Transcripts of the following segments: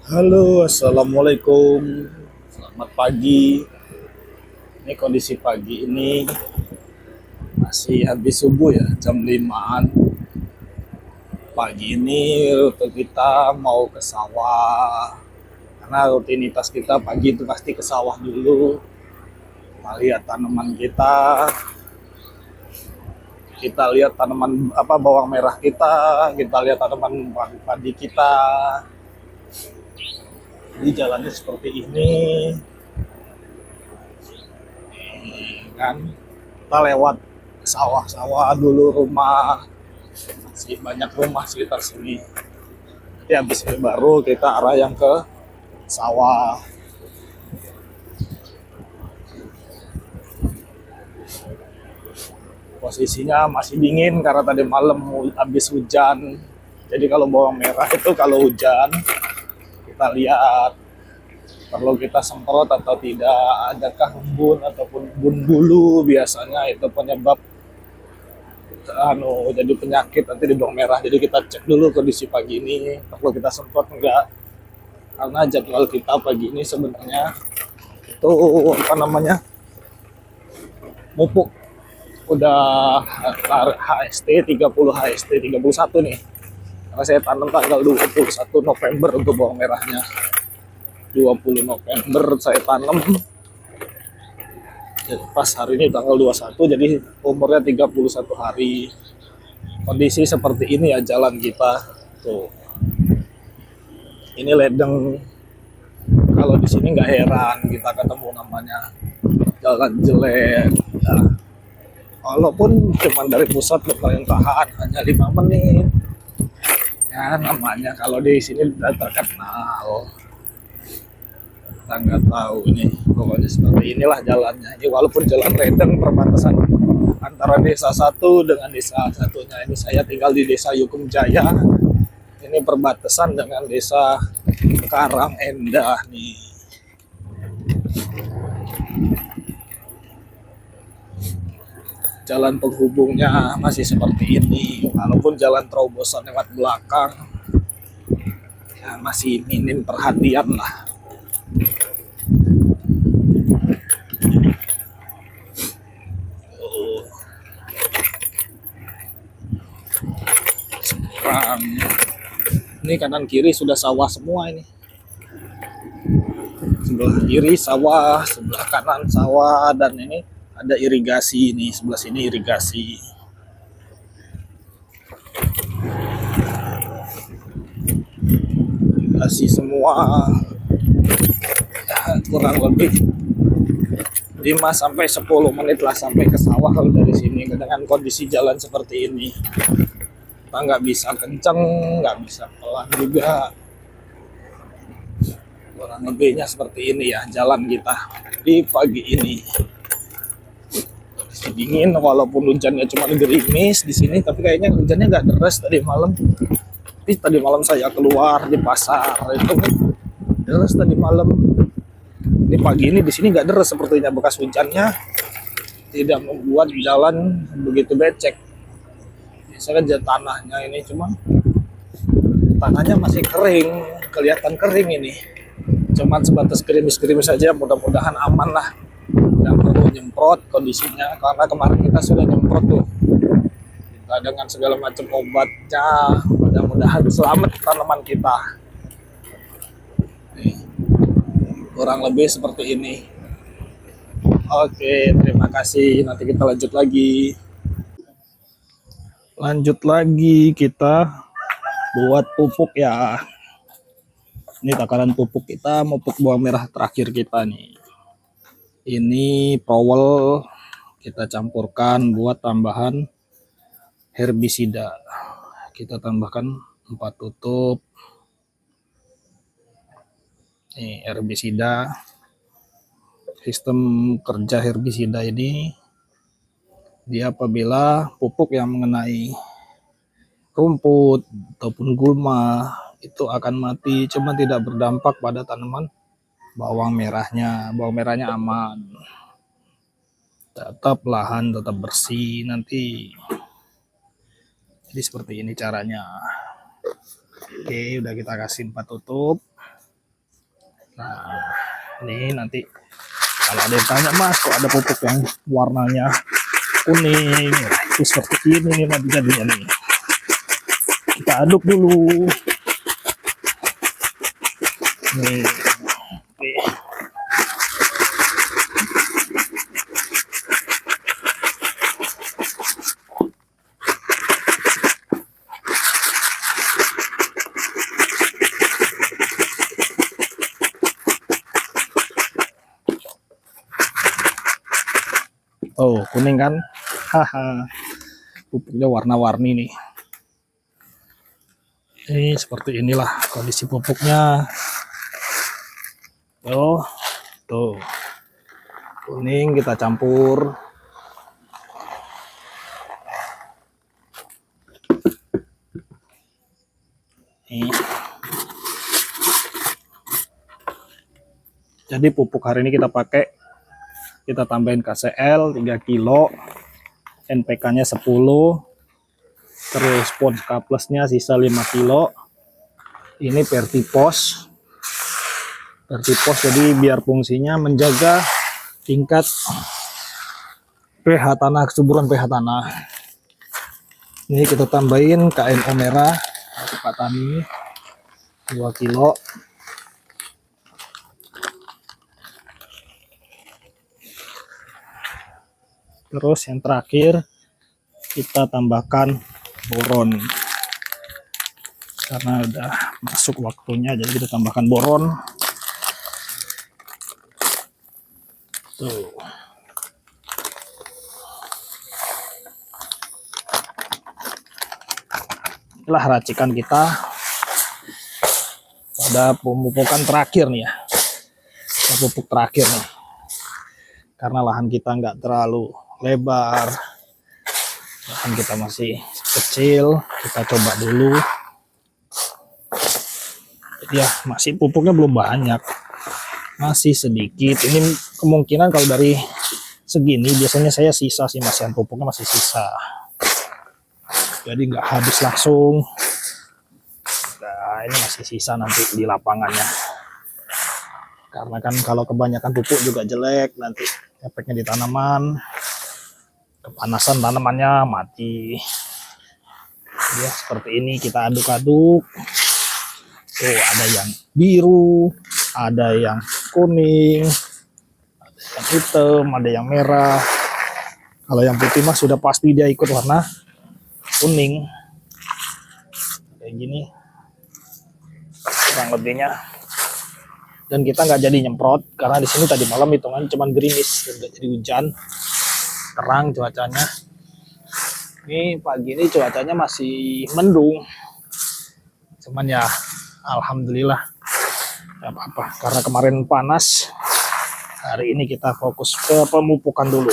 Halo, assalamualaikum. Selamat pagi. Ini kondisi pagi ini masih habis subuh ya, jam 5-an. Pagi ini rute kita mau ke sawah. Karena rutinitas kita pagi itu pasti ke sawah dulu. Lihat tanaman kita lihat tanaman apa bawang merah kita lihat tanaman padi kita. Jadi jalannya seperti ini, kan? Kita lewat sawah-sawah dulu, rumah masih banyak rumah sekitar sini. Jadi habis ini baru kita arah yang ke sawah. Posisinya masih dingin karena tadi malam habis hujan. Jadi kalau bawang merah itu kalau hujan kita lihat perlu kita semprot atau tidak, adakah embun ataupun embun bulu, biasanya itu penyebab jadi penyakit nanti di bawang merah. Jadi kita cek dulu kondisi pagi ini perlu kita semprot enggak, karena jadwal kita pagi ini sebenarnya itu apa namanya mupuk udah HST 30 HST 31 nih, karena saya tanam tanggal 21 November untuk bawang merahnya. 20 November saya tanam, pas hari ini tanggal 21, jadi umurnya 31 hari. Kondisi seperti ini ya jalan kita tuh. Ini ledeng, kalau di sini nggak heran kita ketemu namanya jalan jelek ya. Walaupun cuma dari pusat ke pemerintahan hanya 5 menit ya, namanya kalau di sini udah terkenal. Kita nggak tahu ini, pokoknya seperti inilah jalannya ini. Walaupun jalan ledeng, perbatasan antara desa satu dengan desa satunya. Ini saya tinggal di desa Yukum Jaya, ini perbatasan dengan desa Karang Endah nih. Jalan penghubungnya masih seperti ini, walaupun jalan terobosan lewat belakang ya masih minim perhatian lah. Sekarang ini kanan kiri sudah sawah semua ini. Sebelah kiri sawah, sebelah kanan sawah, dan ini ada irigasi nih, sebelah sini irigasi. Irigasi semua. Ya, kurang lebih 5 sampai 10 menit lah sampai ke sawah kalau dari sini, dengan kondisi jalan seperti ini. Kita nggak bisa kenceng, nggak bisa pelan juga. Kurang lebihnya seperti ini ya jalan kita di pagi ini. Masih dingin walaupun hujannya cuma gerimis di sini, tapi kayaknya hujannya nggak deras tadi malam. Tapi tadi malam saya keluar di pasar itu deras tadi malam. Di pagi ini di sini nggak deras, sepertinya bekas hujannya tidak membuat jalan begitu becek. Biasanya kan tanahnya ini cuma tanahnya masih kering, kelihatan kering ini. Cuman sebatas gerimis-gerimis saja, mudah-mudahan aman lah. Tidak perlu nyemprot kondisinya, karena kemarin kita sudah nyemprot tuh. Kita dengan segala macam obatnya, mudah-mudahan selamat tanaman kita. Nih, kurang lebih seperti ini. Oke, terima kasih. Nanti kita lanjut lagi. Lanjut lagi kita buat pupuk ya. Ini takaran pupuk kita, pupuk bawang merah terakhir kita nih. Ini Powell kita campurkan buat tambahan herbisida. Kita tambahkan 4 tutup. Ini herbisida. Sistem kerja herbisida ini, dia apabila pupuk yang mengenai rumput ataupun gulma itu akan mati, cuma tidak berdampak pada tanaman bawang merahnya. Bawang merahnya aman, tetap lahan tetap bersih nanti. Jadi seperti ini caranya. Oke, udah kita kasih 4 tutup. Nah, ini nanti kalau ada yang tanya, Mas, kok ada pupuk yang warnanya kuning? Nah, itu seperti ini nanti jadinya nih. Kita aduk dulu. Nih. Oke. Oh, kuning kan? Haha. Pupuknya warna-warni nih. Ini seperti inilah kondisi pupuknya. Tuh. Kuning kita campur. Nih. Jadi pupuk hari ini kita pakai, kita tambahin KCL 3 kilo, NPK-nya 10, terus Pons K Plus-nya sisa 5 kilo. Ini Vertipos. Jadi biar fungsinya menjaga tingkat pH tanah, kesuburan pH tanah. Ini kita tambahin KNO merah Pak Tani 2 kilo. Terus yang terakhir kita tambahkan boron. Karena udah masuk waktunya, jadi kita tambahkan boron. Tuh. Inilah racikan kita pada pemupukan terakhir nih ya. Pupuk terakhir nih. Karena lahan kita nggak terlalu lebar, lahan kita masih kecil, kita coba dulu. Ya, masih pupuknya belum banyak, masih sedikit. Ini kemungkinan kalau dari segini biasanya saya sisa sih, masihan pupuknya masih sisa, jadi nggak habis langsung. Nah, ini masih sisa nanti di lapangannya, karena kan kalau kebanyakan pupuk juga jelek, nanti efeknya di tanaman, kepanasan tanamannya mati. Ya seperti ini, kita aduk-aduk. Tuh, ada yang biru, ada yang kuning, ada yang hitam, ada yang merah. Kalau yang putih mah sudah pasti dia ikut warna kuning. Kayak gini kurang lebihnya. Dan kita nggak jadi nyemprot karena di sini tadi malam hitungan cuma gerimis, nggak jadi hujan, terang cuacanya. Ini pagi ini cuacanya masih mendung, cuman ya alhamdulillah nggak apa-apa, karena kemarin panas. Hari ini kita fokus ke pemupukan dulu.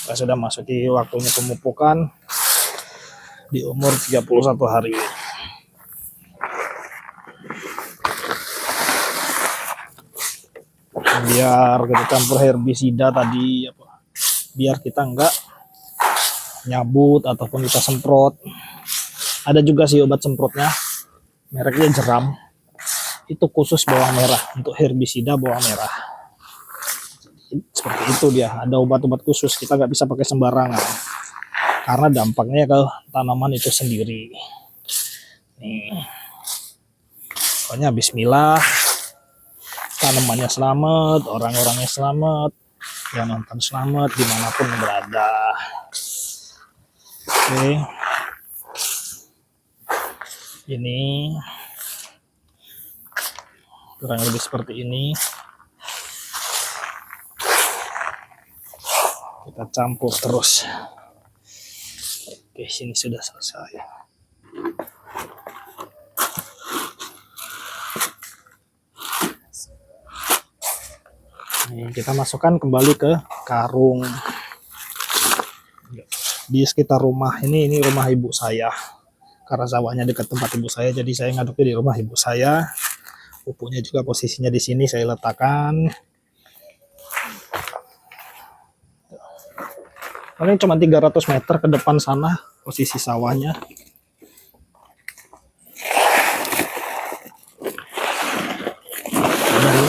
Kita sudah masuk di waktunya pemupukan di umur 31 hari. Biar kita campur herbisida tadi, biar kita enggak nyabut ataupun kita semprot. Ada juga sih obat semprotnya, mereknya Jeram, itu khusus bawang merah, untuk herbisida bawang merah. Seperti itu dia, ada obat-obat khusus, kita nggak bisa pakai sembarangan karena dampaknya ke tanaman itu sendiri. Nih, pokoknya bismillah, tanamannya selamat, orang-orangnya selamat, yang nonton selamat dimanapun berada. Oke, ini kurang lebih seperti ini. Kita campur terus. Oke, sini sudah selesai. Ini kita masukkan kembali ke karung. Di sekitar rumah ini rumah ibu saya. Karena sawahnya dekat tempat ibu saya, jadi saya ngaduknya di rumah ibu saya. Pupuknya juga posisinya di sini saya letakkan. Paling cuma 300 meter ke depan sana posisi sawahnya.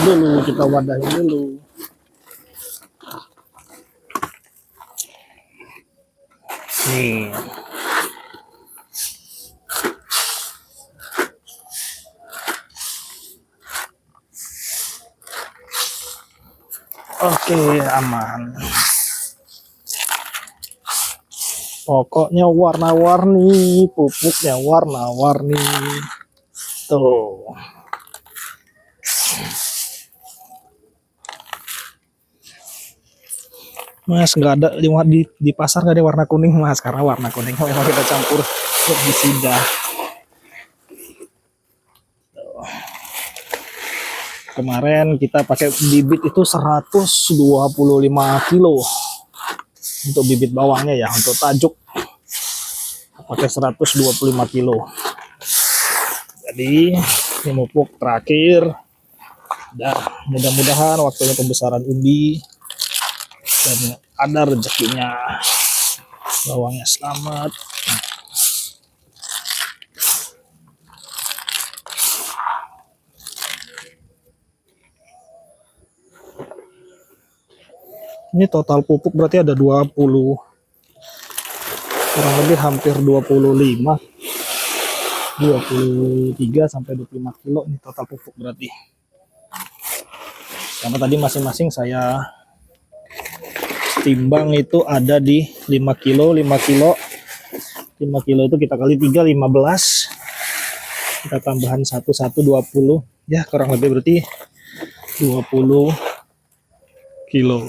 dulu, kita wadahin dulu. Nih. Oke, aman. Pokoknya warna-warni, pupuknya warna-warni. Tuh. Mas, nggak ada di pasar, nggak ada warna kuning mas, karena warna kuning memang kita campur herbisida. Kemarin kita pakai bibit itu 125 kilo untuk bibit bawangnya ya, untuk tajuk pakai 125 kilo. Jadi ini pupuk terakhir. Dan mudah-mudahan waktunya pembesaran umbi dan ada rezekinya, bawangnya selamat. Ini total pupuk berarti ada 20, kurang lebih hampir 25, 23 sampai 25 kilo ini total pupuk berarti. Karena tadi masing-masing saya timbang itu ada di 5 kilo, 5 kilo. 5 kilo itu kita kali 3, 15. Kita tambahan 1, 20. Ya kurang lebih berarti 20 kilo.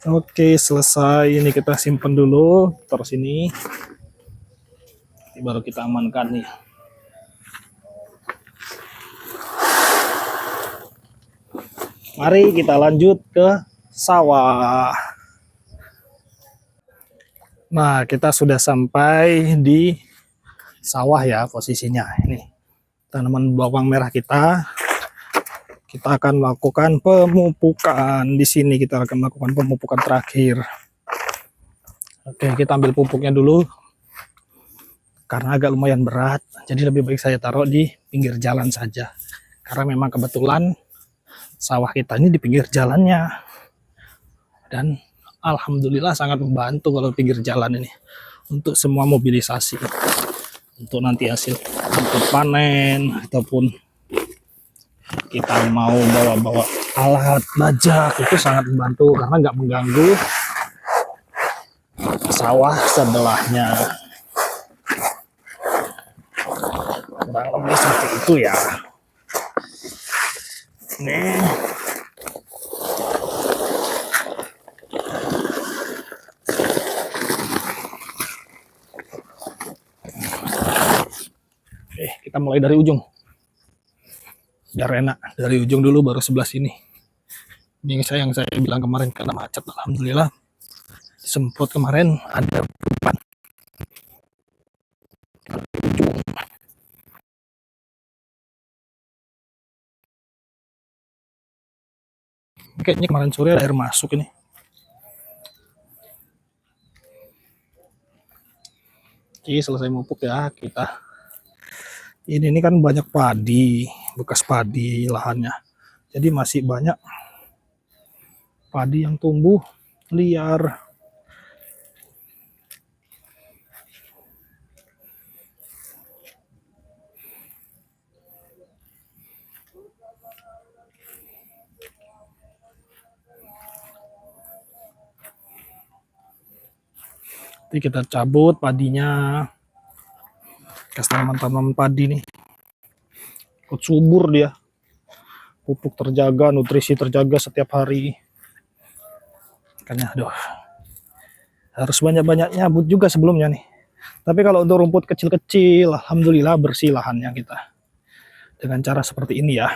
Oke, selesai. Ini kita simpan dulu. Terus ini baru kita amankan nih. Mari kita lanjut ke sawah. Nah, kita sudah sampai di sawah ya posisinya. Ini tanaman bawang merah kita. Kita akan melakukan pemupukan. Di sini kita akan melakukan pemupukan terakhir. Oke, kita ambil pupuknya dulu. Karena agak lumayan berat, jadi lebih baik saya taruh di pinggir jalan saja. Karena memang kebetulan sawah kita ini di pinggir jalannya. Dan alhamdulillah sangat membantu kalau pinggir jalan ini. Untuk semua mobilisasi. Untuk nanti hasil untuk panen ataupun kita mau bawa-bawa alat bajak itu sangat membantu karena nggak mengganggu sawah sebelahnya. Kurang lebih seperti itu ya. Nih. Kita mulai dari ujung. Biar enak, dari ujung dulu baru sebelah sini. Ini yang saya bilang kemarin karena macet, alhamdulillah. Semprot kemarin ada beban. Kayaknya kemarin sore ada air masuk ini. Oke, selesai mupuk ya kita. Ini kan banyak padi, bekas padi lahannya. Jadi masih banyak padi yang tumbuh liar. Nanti kita cabut padinya. Kasih tanaman-tanaman padi nih. Ikut subur dia. Pupuk terjaga, nutrisi terjaga setiap hari. Makanya aduh. Harus banyak-banyak nyabut juga sebelumnya nih. Tapi kalau untuk rumput kecil-kecil, alhamdulillah bersih lahannya kita. Dengan cara seperti ini ya.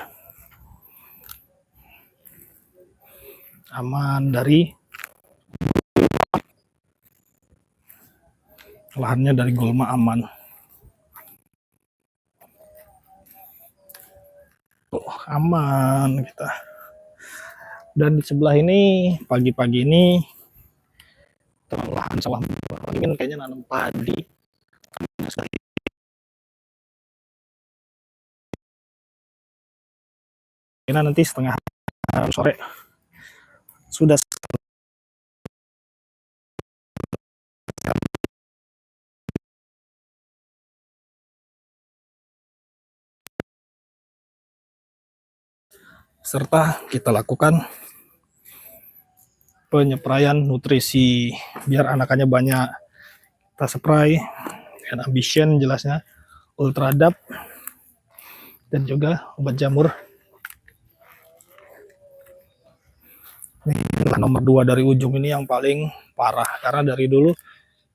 Aman dari lahannya dari gulma aman. Aman kita. Dan di sebelah ini pagi-pagi ini lahan sawah ini kayaknya nanam padi. nanti setengah sore sudah serta kita lakukan penyepraian nutrisi biar anakannya banyak. Kita spray dengan Ambition jelasnya, Ultradap, dan juga obat jamur. Ini nomor 2 dari ujung ini yang paling parah, karena dari dulu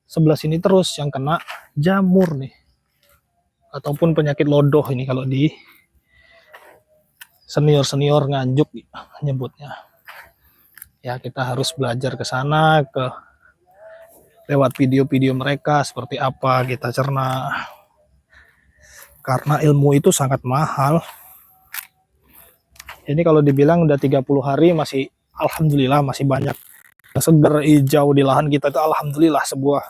sebelah sini terus yang kena jamur nih, ataupun penyakit lodoh ini kalau di senior Nganjuk nyebutnya. Ya kita harus belajar ke sana, lewat video-video mereka seperti apa kita cerna, karena ilmu itu sangat mahal. Ini kalau dibilang udah 30 hari masih alhamdulillah masih banyak segar hijau di lahan kita, itu alhamdulillah sebuah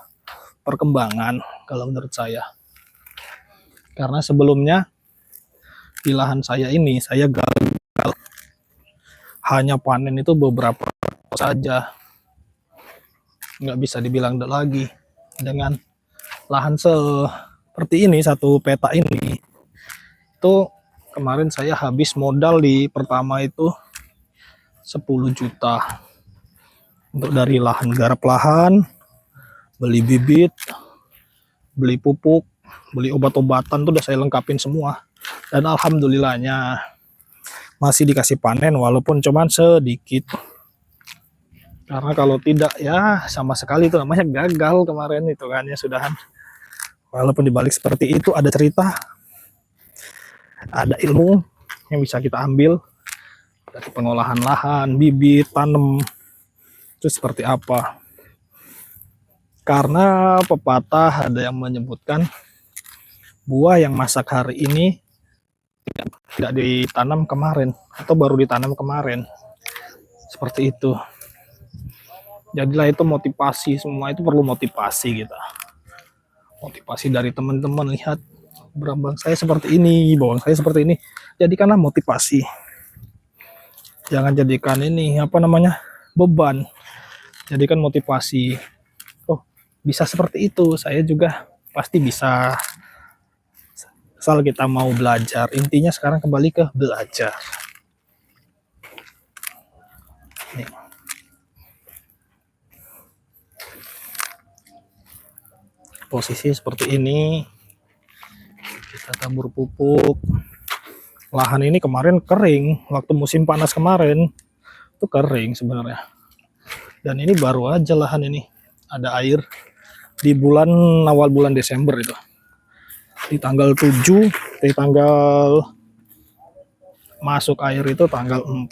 perkembangan kalau menurut saya. Karena sebelumnya di lahan saya ini saya gagal, hanya panen itu beberapa saja, nggak bisa dibilang lagi. Dengan lahan seperti ini, satu peta ini, itu kemarin saya habis modal di pertama itu 10 juta untuk dari lahan, garap lahan, beli bibit, beli pupuk, beli obat-obatan, tuh udah saya lengkapin semua. Dan alhamdulillahnya masih dikasih panen walaupun cuman sedikit. Karena kalau tidak ya sama sekali itu namanya gagal kemarin itu kan ya sudahan. Walaupun dibalik seperti itu ada cerita, ada ilmu yang bisa kita ambil dari pengolahan lahan, bibit, tanam itu seperti apa. Karena pepatah ada yang menyebutkan buah yang masak hari ini tidak ditanam kemarin atau baru ditanam kemarin, seperti itu. Jadilah itu motivasi, semua itu perlu motivasi kita. Motivasi dari teman-teman, lihat bawang saya seperti ini, bawang saya seperti ini. Jadikanlah motivasi. Jangan jadikan ini apa namanya beban. Jadikan motivasi. Oh, bisa seperti itu. Saya juga pasti bisa. Asal kita mau belajar. Intinya sekarang kembali ke belajar. Nih. Posisi seperti ini. Kita tabur pupuk. Lahan ini kemarin kering, waktu musim panas kemarin itu kering sebenarnya. Dan ini baru aja lahan ini ada air di awal bulan Desember itu. Di tanggal 7, di tanggal masuk air itu tanggal 4.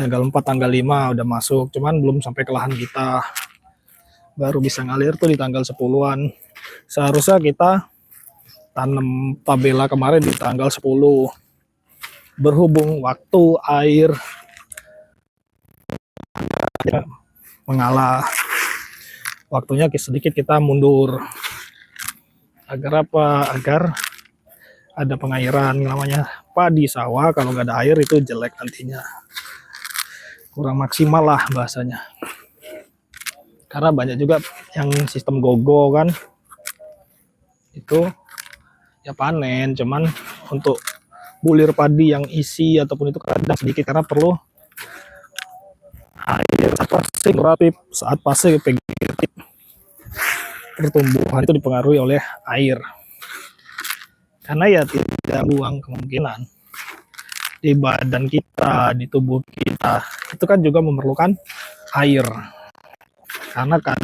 Tanggal 4, tanggal 5 udah masuk, cuman belum sampai ke lahan kita. Baru bisa ngalir tuh di tanggal 10-an. Seharusnya kita tanam tabela kemarin di tanggal 10. Berhubung waktu air mengalah, waktunya sedikit kita mundur. Agar apa? Agar ada pengairan. Namanya padi sawah, kalau nggak ada air itu jelek nantinya. Kurang maksimal lah bahasanya. Karena banyak juga yang sistem gogo kan. Itu ya panen, cuman untuk bulir padi yang isi ataupun itu kadang sedikit karena perlu air saat fase pertumbuhan itu dipengaruhi oleh air. Karena ya tidak buang kemungkinan di badan kita, di tubuh kita itu kan juga memerlukan air. Karena kan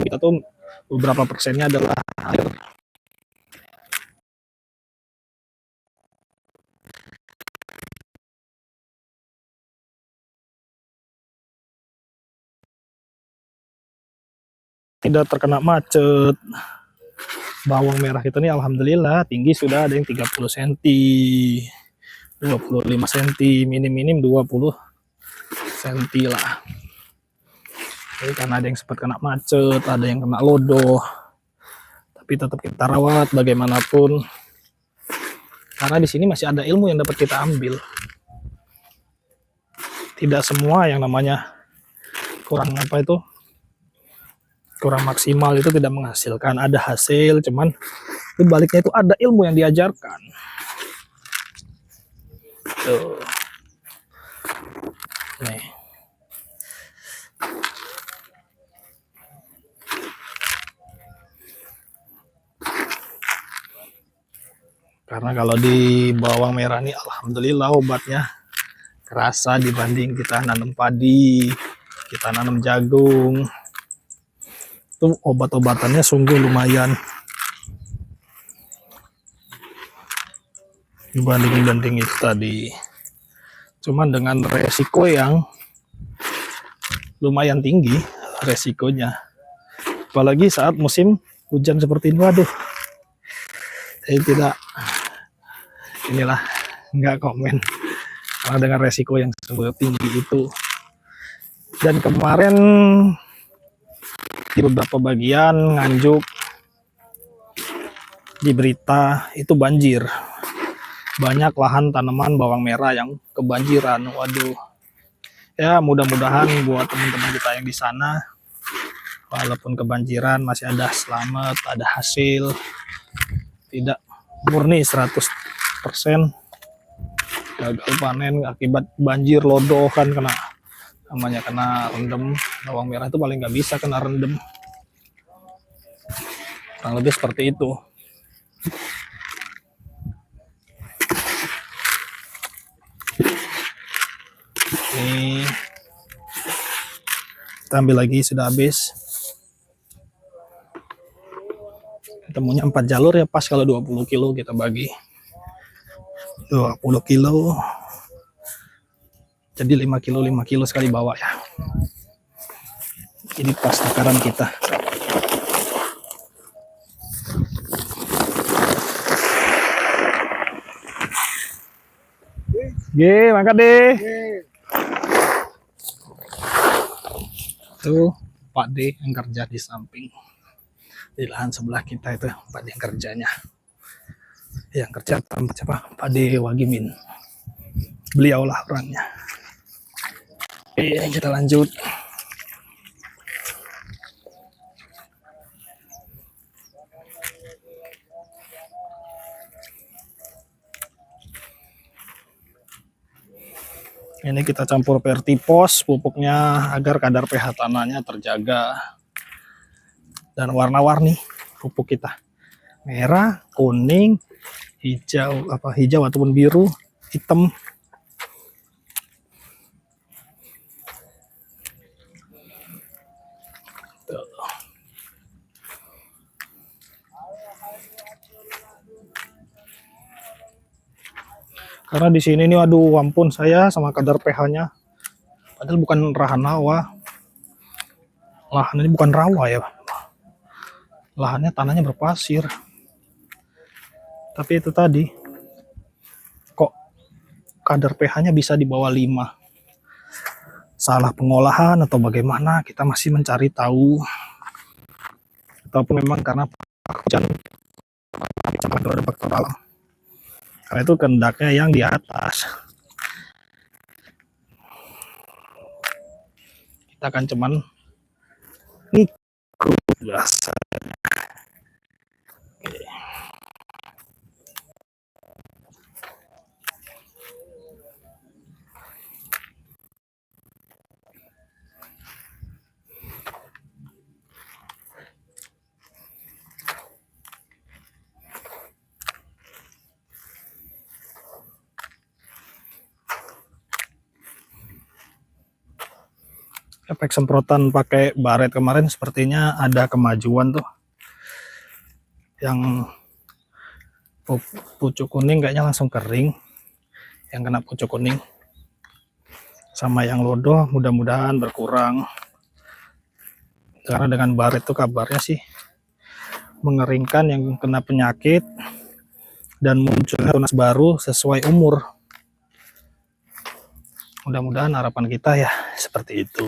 kita tuh beberapa persennya adalah air. Tidak terkena macet. Bawang merah kita nih alhamdulillah tinggi sudah ada yang 30 cm, 25 cm, minim-minim 20 cm lah. Jadi karena ada yang sempat kena macet, ada yang kena lodoh, tapi tetap kita rawat bagaimanapun. Karena di sini masih ada ilmu yang dapat kita ambil. Tidak semua yang namanya kurang kurang maksimal itu tidak menghasilkan. Ada hasil, cuman di baliknya itu ada ilmu yang diajarkan. Tuh. Nih. Karena kalau di bawang merah nih, alhamdulillah obatnya kerasa dibanding kita nanam padi, kita nanam jagung. Itu obat-obatannya sungguh lumayan dibanding itu tadi. Cuman dengan resiko yang lumayan tinggi resikonya. Apalagi saat musim hujan seperti ini, waduh. Saya tidak nggak komen karena dengan resiko yang sangat tinggi itu. Dan kemarin di beberapa bagian Nganjuk di berita itu banjir, banyak lahan tanaman bawang merah yang kebanjiran. Waduh, ya mudah-mudahan buat teman-teman kita yang di sana, walaupun kebanjiran masih ada selamat, ada hasil, tidak murni 100% gagal panen akibat banjir lodoh kan, kena rendem. Bawang merah itu paling nggak bisa kena rendem, kurang lebih seperti itu. Ini kita ambil lagi, sudah habis. Ketemunya 4 jalur ya, pas kalau 20 kilo kita bagi 20 kilo, jadi 5 kilo sekali bawa ya. Ini pas takaran kita. Ye, mangkat deh. Tuh Pak D yang kerja di samping, di lahan sebelah kita itu Pak D yang kerjanya. Yang kerja tempat siapa? Pak D Wagimin. Beliaulah orangnya. Oke, kita lanjut. Ini kita campur Vertipos pupuknya agar kadar pH tanahnya terjaga. Dan warna-warni pupuk kita. Merah, kuning, hijau ataupun biru, hitam. Karena di sini nih, aduh ampun, saya sama kadar pH-nya. Padahal bukan lahan rawa. Lahan ini bukan rawa ya. Lahannya tanahnya berpasir. Tapi itu tadi, kok kadar pH-nya bisa di bawah 5. Salah pengolahan atau bagaimana, kita masih mencari tahu. Ataupun memang karena hujan, ada faktor alam. Karena itu kehendaknya yang di atas. Kita akan cuman ngikut biasa. Efek semprotan pakai baret kemarin sepertinya ada kemajuan tuh. Yang pucuk kuning kayaknya langsung kering, yang kena pucuk kuning. Sama yang lodoh mudah-mudahan berkurang. Karena dengan baret tuh kabarnya sih mengeringkan yang kena penyakit dan munculnya tunas baru sesuai umur. Mudah-mudahan harapan kita ya seperti itu.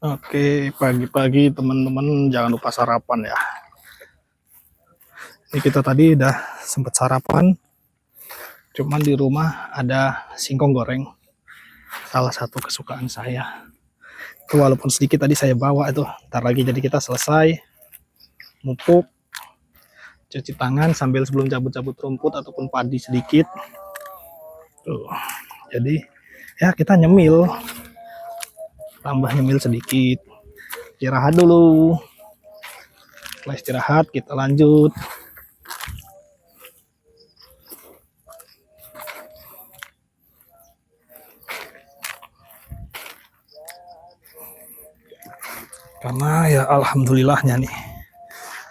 Oke, pagi-pagi teman-teman jangan lupa sarapan ya. Ini kita tadi udah sempat sarapan, cuman di rumah ada singkong goreng, salah satu kesukaan saya. Itu walaupun sedikit tadi saya bawa itu, ntar lagi jadi kita selesai mupuk, cuci tangan sambil sebelum cabut-cabut rumput ataupun padi sedikit. Tuh, jadi ya kita nyemil, tambah nyemil sedikit, istirahat dulu. Setelah istirahat kita lanjut. Karena ya alhamdulillahnya nih,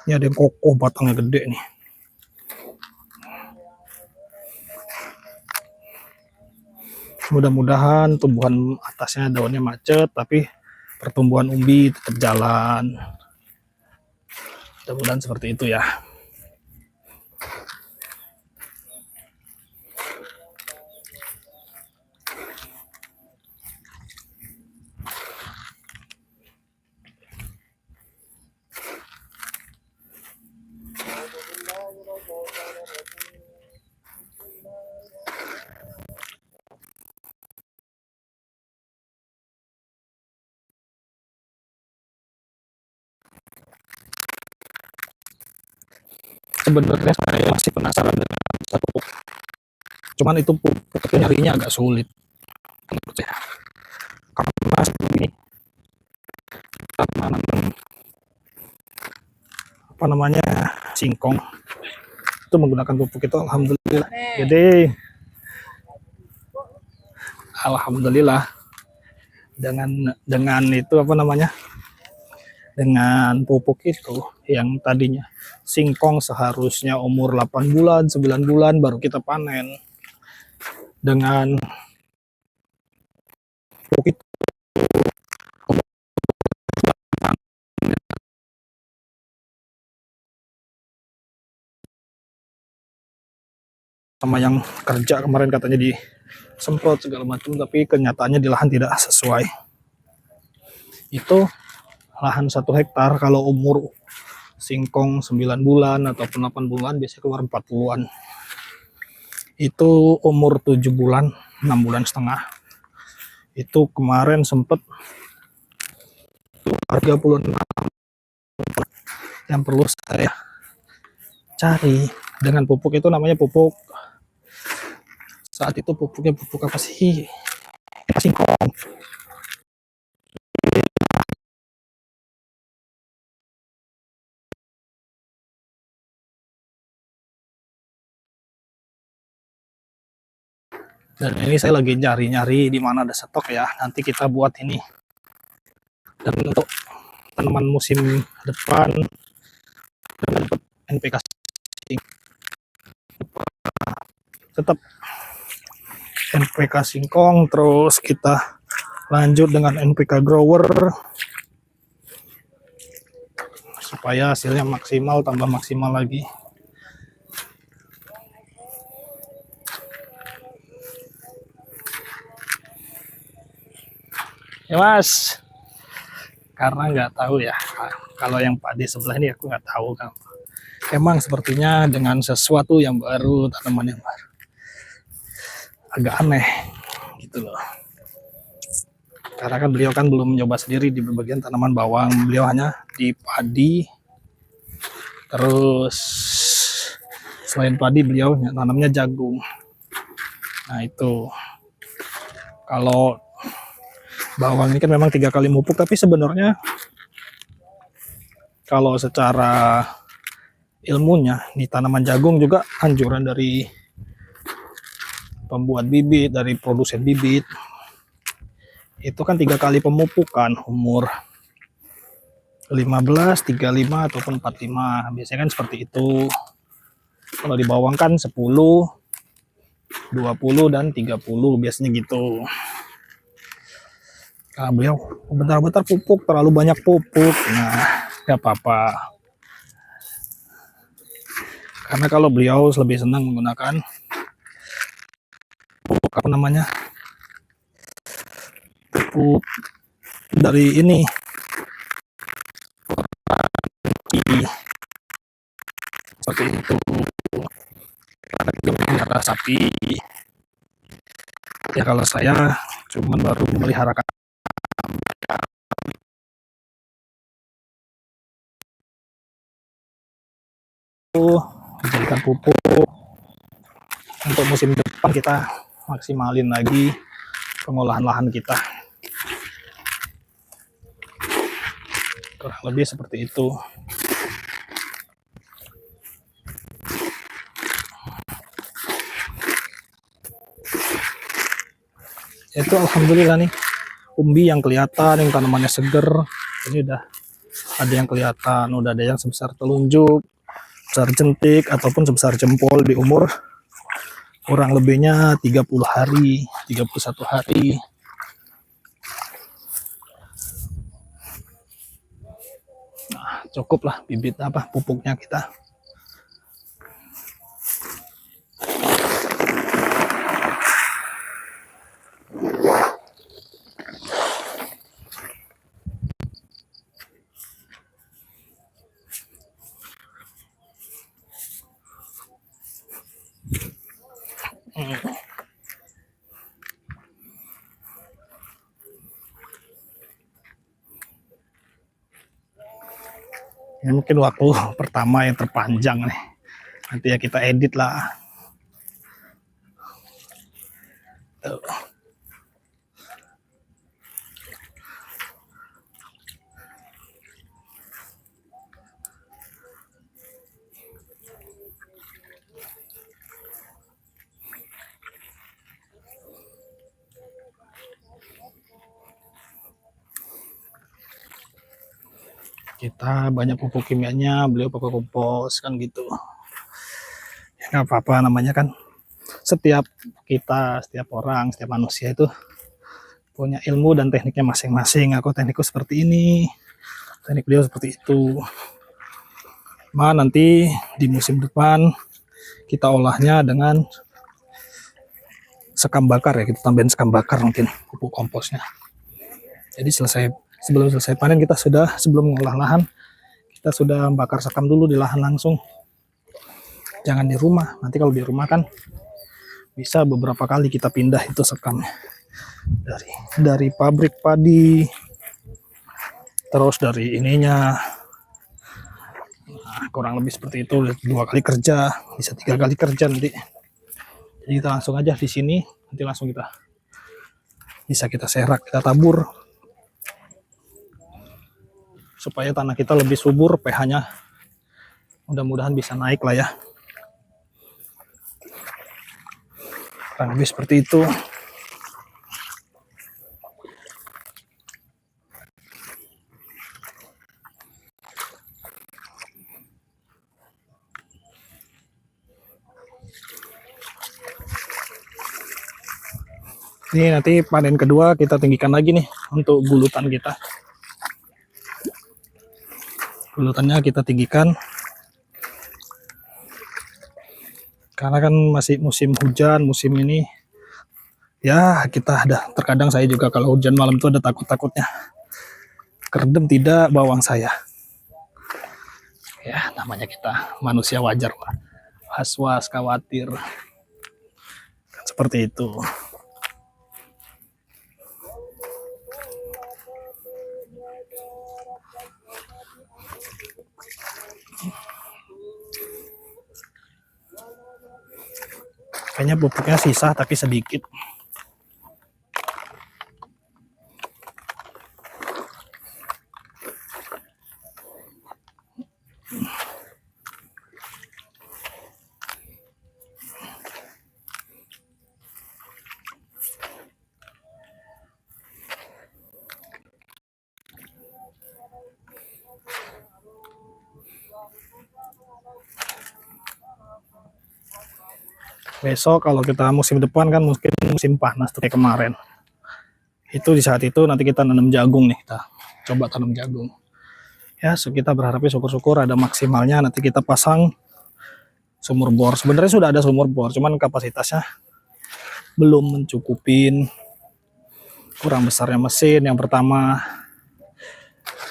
ini ada yang kokoh, batangnya gede nih. Mudah-mudahan tumbuhan atasnya daunnya macet, tapi pertumbuhan umbi tetap jalan. Mudah-mudahan seperti itu ya. Sebenarnya saya masih penasaran dengan satu pupuk. Cuman itu pupuknya nyarinya agak sulit menurut saya. Karena seperti ini, apa namanya, singkong itu menggunakan pupuk itu alhamdulillah. Jadi alhamdulillah dengan itu apa namanya, dengan pupuk itu yang tadinya singkong seharusnya umur 8 bulan 9 bulan baru kita panen, dengan pupuk itu sama yang kerja kemarin katanya disemprot segala macam, tapi kenyataannya di lahan tidak sesuai. Itu lahan 1 hektar kalau umur singkong 9 bulan ataupun 8 bulan biasanya keluar 40-an. Itu umur 7 bulan 6 bulan setengah itu kemarin sempet 36. Yang perlu saya cari dengan pupuk itu namanya pupuk, saat itu pupuknya pupuk apa sih, singkong. Dan ini saya lagi nyari-nyari di mana ada stok ya, nanti kita buat ini. Dan untuk tanaman musim depan NPK tetap NPK singkong, terus kita lanjut dengan NPK grower supaya hasilnya maksimal, tambah maksimal lagi. Ya mas, karena nggak tahu ya, kalau yang padi sebelah ini aku nggak tahu kan. Emang sepertinya dengan sesuatu yang baru, tanaman yang baru, agak aneh gitu loh. Karena kan beliau kan belum mencoba sendiri di bagian tanaman bawang, beliau hanya di padi. Terus selain padi beliau tanamnya jagung. Nah itu, kalau bawang ini kan memang 3 kali mupuk, tapi sebenarnya kalau secara ilmunya di tanaman jagung juga anjuran dari pembuat bibit, dari produsen bibit, itu kan 3 kali pemupukan umur 15, 35 ataupun 45, biasanya kan seperti itu. Kalau di bawang kan 10, 20 dan 30 biasanya gitu. Nah, beliau bentar-bentar pupuk, terlalu banyak pupuk. Nah, nggak apa-apa. Karena kalau beliau lebih senang menggunakan pupuk apa namanya, pupuk dari ini, seperti itu. Karena juga melihara sapi. Ya kalau saya cuman baru memelihara dijadikan pupuk. Untuk musim depan kita maksimalin lagi pengolahan lahan kita. Kurang lebih seperti itu. Itu alhamdulillah nih, umbi yang kelihatan, yang tanamannya seger, ini udah ada yang kelihatan, udah ada yang sebesar telunjuk, sebesar jentik, ataupun sebesar jempol di umur kurang lebihnya 30 hari, 31 hari. Nah, cukup lah bibit pupuknya kita. Ini mungkin waktu pertama yang terpanjang nih. Nanti ya kita edit lah. Tuh. Kita banyak pupuk kimianya, beliau pupuk kompos kan gitu. Ya nggak apa-apa, namanya kan setiap kita, setiap orang, setiap manusia itu punya ilmu dan tekniknya masing-masing. Aku teknikku seperti ini, teknik beliau seperti itu. Nanti di musim depan kita olahnya dengan sekam bakar ya, kita tambahin sekam bakar mungkin pupuk komposnya. Jadi sebelum selesai panen kita sudah, sebelum mengolah lahan, kita sudah bakar sekam dulu di lahan langsung. Jangan di rumah, nanti kalau di rumah kan bisa beberapa kali kita pindah itu sekamnya. Dari pabrik padi, terus dari ininya. Nah, kurang lebih seperti itu, 2 kali kerja, bisa 3 kali kerja nanti. Jadi kita langsung aja di sini, nanti langsung bisa kita serak, kita tabur. Supaya tanah kita lebih subur, pH-nya mudah-mudahan bisa naik lah ya. Kurang lebih seperti itu. Ini nanti panen kedua kita tinggikan lagi nih untuk gulutan kita. Gulutannya kita tinggikan. Karena kan masih musim hujan, musim ini. Ya kita ada, terkadang saya juga kalau hujan malam itu ada takut-takutnya. Kerdem tidak bawang saya. Ya namanya kita manusia wajar lah. Was-was, khawatir. Seperti itu. Kayaknya pupuknya sisa tapi sedikit. Besok kalau kita musim depan kan mungkin musim panas tuh kayak kemarin. Itu di saat itu nanti kita nanam jagung nih, kita coba tanam jagung. Ya, kita berharapnya syukur-syukur ada maksimalnya, nanti kita pasang sumur bor. Sebenarnya sudah ada sumur bor, cuman kapasitasnya belum mencukupin. Kurang besarnya mesin yang pertama.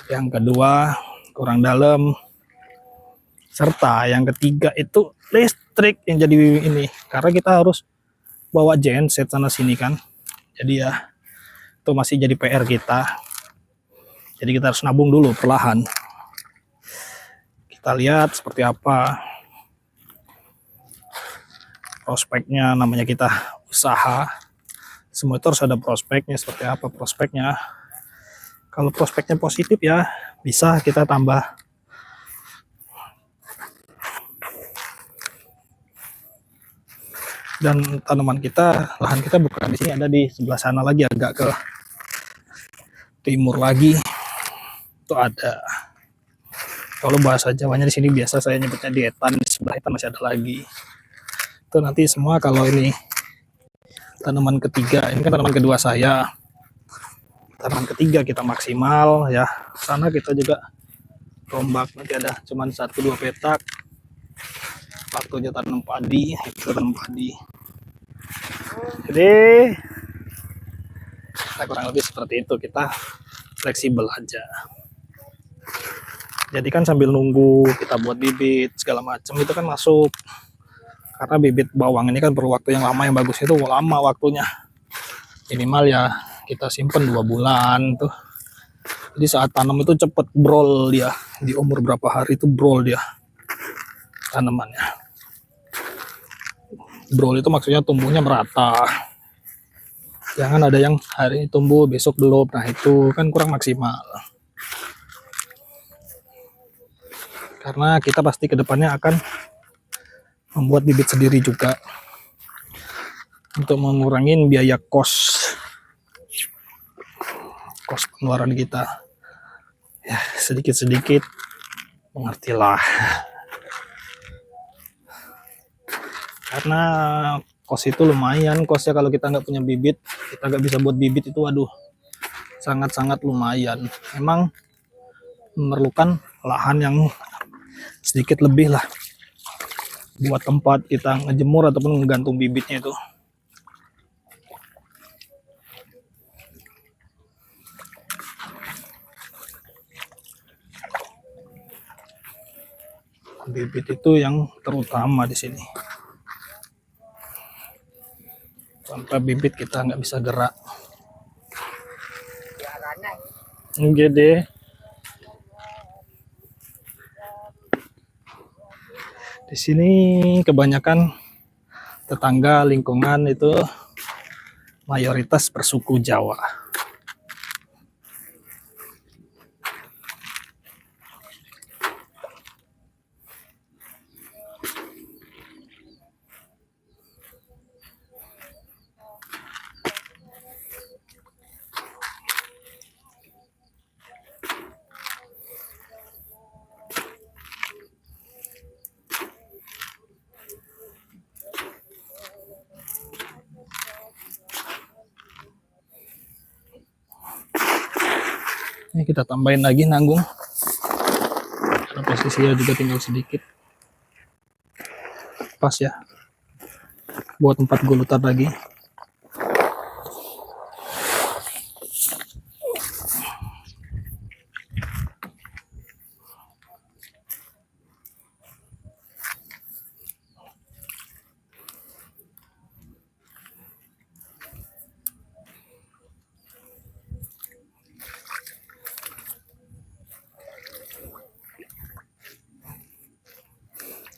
Yang kedua, kurang dalam. Serta yang ketiga itu listrik yang jadi ini, karena kita harus bawa genset sana sini kan. Jadi ya itu masih jadi PR kita. Jadi kita harus nabung dulu perlahan. Kita lihat seperti apa prospeknya, namanya kita usaha. Semua itu harus ada prospeknya, seperti apa prospeknya. Kalau prospeknya positif ya bisa kita tambah. Dan tanaman kita, lahan kita bukan di sini, ada di sebelah sana lagi, agak ke timur lagi. Itu ada. Kalau bahasa Jawanya di sini biasa saya nyebutnya di etan, di sebelah etan masih ada lagi. Itu nanti semua kalau ini tanaman ketiga, ini kan tanaman kedua saya. Tanaman ketiga kita maksimal ya. Sana kita juga rombak, nanti ada cuman 1-2 petak. Waktunya tanam padi, kita tanam padi. Jadi kita kurang lebih seperti itu, kita fleksibel aja. Jadi kan sambil nunggu kita buat bibit segala macam itu kan masuk. Karena bibit bawang ini kan perlu waktu yang lama, yang bagus itu lama waktunya. Minimal ya kita simpen 2 bulan tuh. Jadi saat tanam itu cepet brol dia. Di umur berapa hari itu brol dia tanamannya. Brol itu maksudnya tumbuhnya merata. Jangan ada yang hari ini tumbuh besok belum. Nah itu kan kurang maksimal. Karena kita pasti kedepannya akan membuat bibit sendiri juga. Untuk mengurangi biaya kos pengeluaran kita. Ya sedikit-sedikit mengertilah. Karena kos itu lumayan, kosnya kalau kita nggak punya bibit, kita nggak bisa buat bibit itu, waduh, sangat-sangat lumayan. Memang memerlukan lahan yang sedikit lebih lah buat tempat kita ngejemur ataupun menggantung bibitnya itu. Bibit itu yang terutama di sini. Tanpa bibit kita nggak bisa gerak. Enggak deh. Di sini kebanyakan tetangga lingkungan itu mayoritas bersuku Jawa. Ini kita tambahin lagi nanggung. Karena posisinya juga tinggal sedikit. Pas ya. Buat 4 gulutan lagi.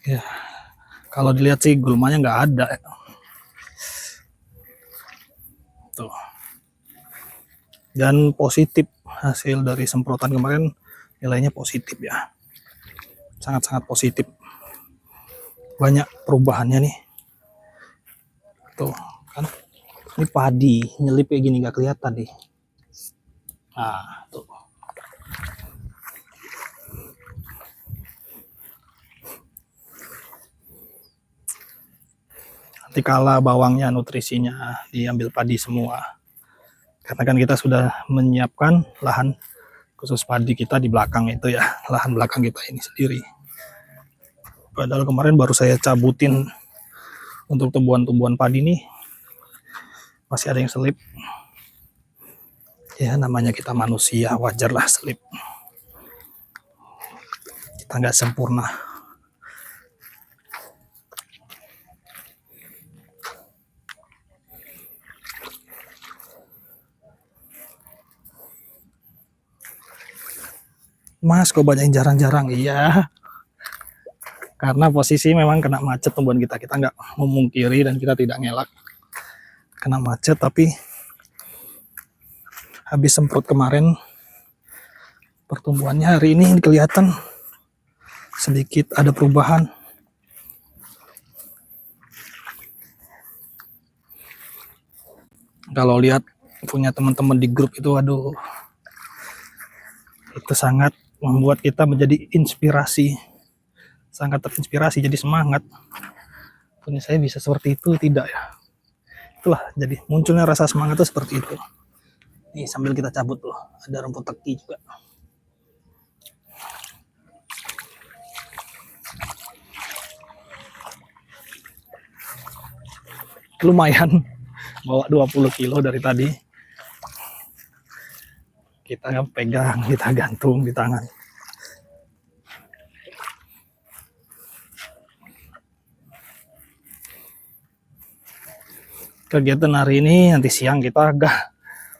Ya, kalau dilihat sih gulmanya nggak ada. Tuh. Dan positif hasil dari semprotan kemarin, nilainya positif ya. Sangat-sangat positif. Banyak perubahannya nih. Tuh, kan. Ini padi, nyelip kayak gini nggak kelihatan nih. Nah, tuh. Nanti kala bawangnya nutrisinya diambil padi semua. Karena kan kita sudah menyiapkan lahan khusus padi kita di belakang itu ya, lahan belakang kita ini sendiri. Padahal kemarin baru saya cabutin untuk tumbuhan-tumbuhan padi nih, masih ada yang selip. Ya namanya kita manusia, wajarlah selip. Kita nggak sempurna. mas, kok banyak yang jarang-jarang? Iya, karena posisi memang kena macet tumbuhan kita. Kita nggak memungkiri dan kita tidak ngelak kena macet, tapi habis semprot kemarin pertumbuhannya hari ini kelihatan sedikit ada perubahan. Kalau lihat punya teman-teman di grup itu, aduh, itu sangat membuat kita menjadi inspirasi, sangat terinspirasi, jadi semangat. Punya saya bisa seperti itu, tidak ya? Itulah, jadi munculnya rasa semangat itu seperti itu. Nih sambil kita cabut tuh, ada rumput teki juga. Lumayan, bawa 20 kilo dari tadi. Kita pegang, kita gantung di tangan. Kegiatan hari ini nanti siang kita agak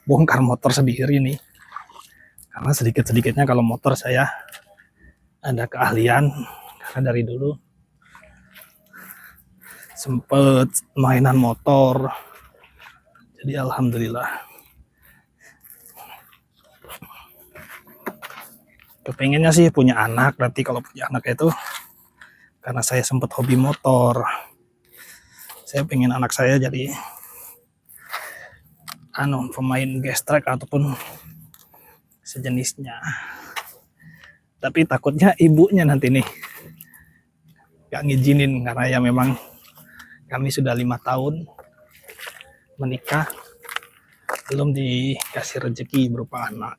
bongkar motor sendiri nih. Karena sedikit-sedikitnya kalau motor saya ada keahlian, karena dari dulu sempet mainan motor. Jadi alhamdulillah. Kepengennya sih punya anak, nanti kalau punya anak itu, karena saya sempat hobi motor, saya pengen anak saya jadi pemain gas track ataupun sejenisnya. Tapi takutnya ibunya nanti nih gak ngizinin, karena ya memang kami sudah 5 tahun menikah, belum dikasih rezeki berupa anak.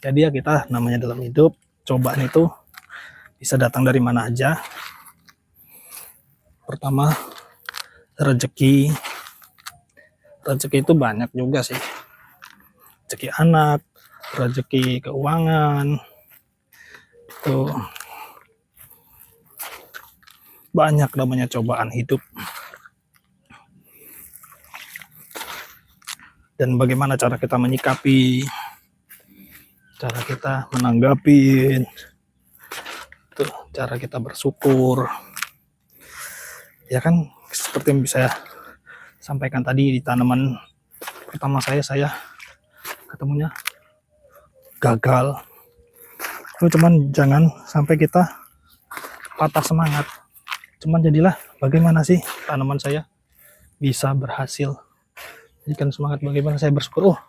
Jadi ya kita namanya dalam hidup, cobaan itu bisa datang dari mana aja. Pertama, rezeki itu banyak juga sih. Rezeki anak, rezeki keuangan, itu banyak namanya cobaan hidup. Dan bagaimana cara kita menyikapi, cara kita menanggapi, tuh, cara kita bersyukur. Ya kan, seperti yang bisa saya sampaikan tadi, di tanaman pertama saya ketemunya gagal. Itu cuman jangan sampai kita patah semangat. Cuman jadilah bagaimana sih tanaman saya bisa berhasil. Jadikan semangat bagaimana saya bersyukur. Oh,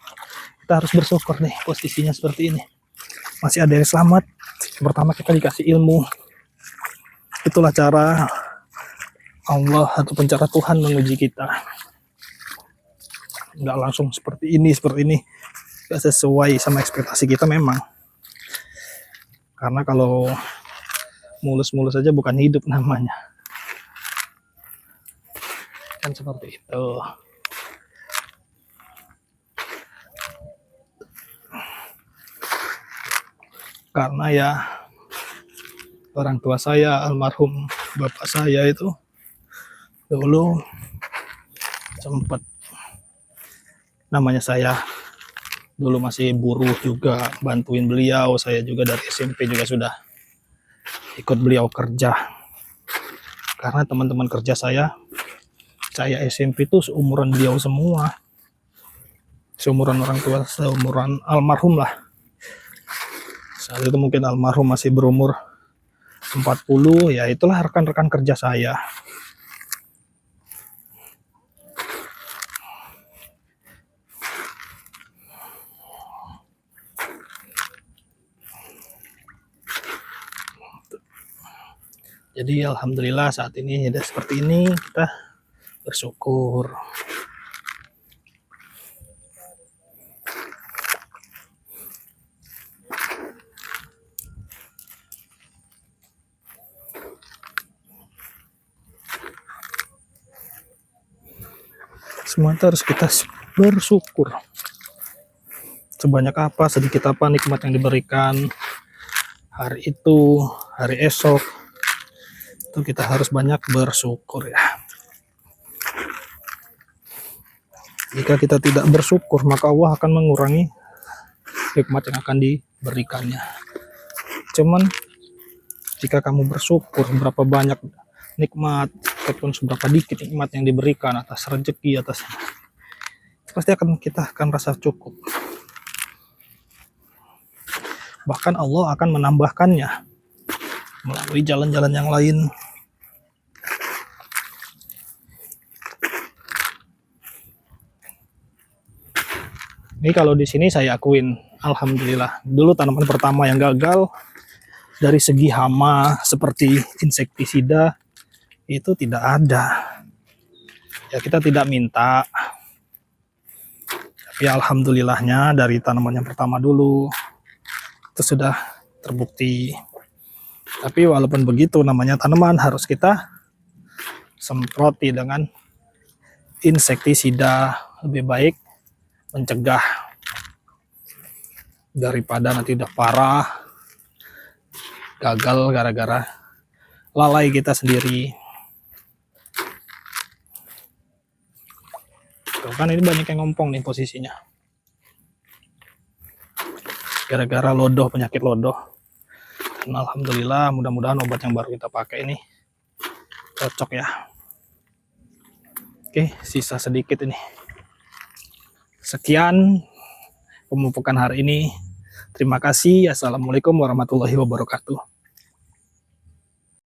kita harus bersyukur nih, posisinya seperti ini. Masih ada yang selamat. Pertama kita dikasih ilmu. Itulah cara Allah ataupun cara Tuhan menguji kita. Nggak langsung seperti ini. Nggak sesuai sama ekspektasi kita memang. Karena kalau mulus-mulus aja bukan hidup namanya. Kan seperti itu. Karena ya orang tua saya, almarhum bapak saya itu dulu sempat, namanya saya dulu masih buruh juga, bantuin beliau. Saya juga dari SMP juga sudah ikut beliau kerja. Karena teman-teman kerja saya SMP itu seumuran beliau semua. Seumuran orang tua, seumuran almarhum lah. Saat itu mungkin almarhum masih berumur 40, ya itulah rekan-rekan kerja saya. Jadi alhamdulillah saat ini ada seperti ini, kita bersyukur. Semua itu harus kita bersyukur. Sebanyak apa, sedikit apa nikmat yang diberikan hari itu, hari esok, itu kita harus banyak bersyukur ya. Jika kita tidak bersyukur, maka Allah akan mengurangi nikmat yang akan diberikannya. Cuman jika kamu bersyukur berapa banyak nikmat ataupun seberapa dikit nikmat yang diberikan atas rezeki, atas pasti kita akan rasa cukup. Bahkan Allah akan menambahkannya melalui jalan-jalan yang lain. Ini kalau di sini saya akuin, alhamdulillah. Dulu tanaman pertama yang gagal dari segi hama seperti insektisida itu tidak ada. Ya kita tidak minta. Tapi alhamdulillahnya dari tanaman yang pertama dulu itu sudah terbukti. Tapi walaupun begitu namanya tanaman harus kita semproti dengan insektisida, lebih baik mencegah daripada nanti udah parah gagal gara-gara lalai kita sendiri. Tuh kan ini banyak yang ngompong nih posisinya gara-gara lodoh, penyakit lodoh. Dan alhamdulillah mudah-mudahan obat yang baru kita pakai ini cocok ya. Oke, sisa sedikit ini. Sekian pemupukan hari ini. Terima kasih. Assalamualaikum warahmatullahi wabarakatuh.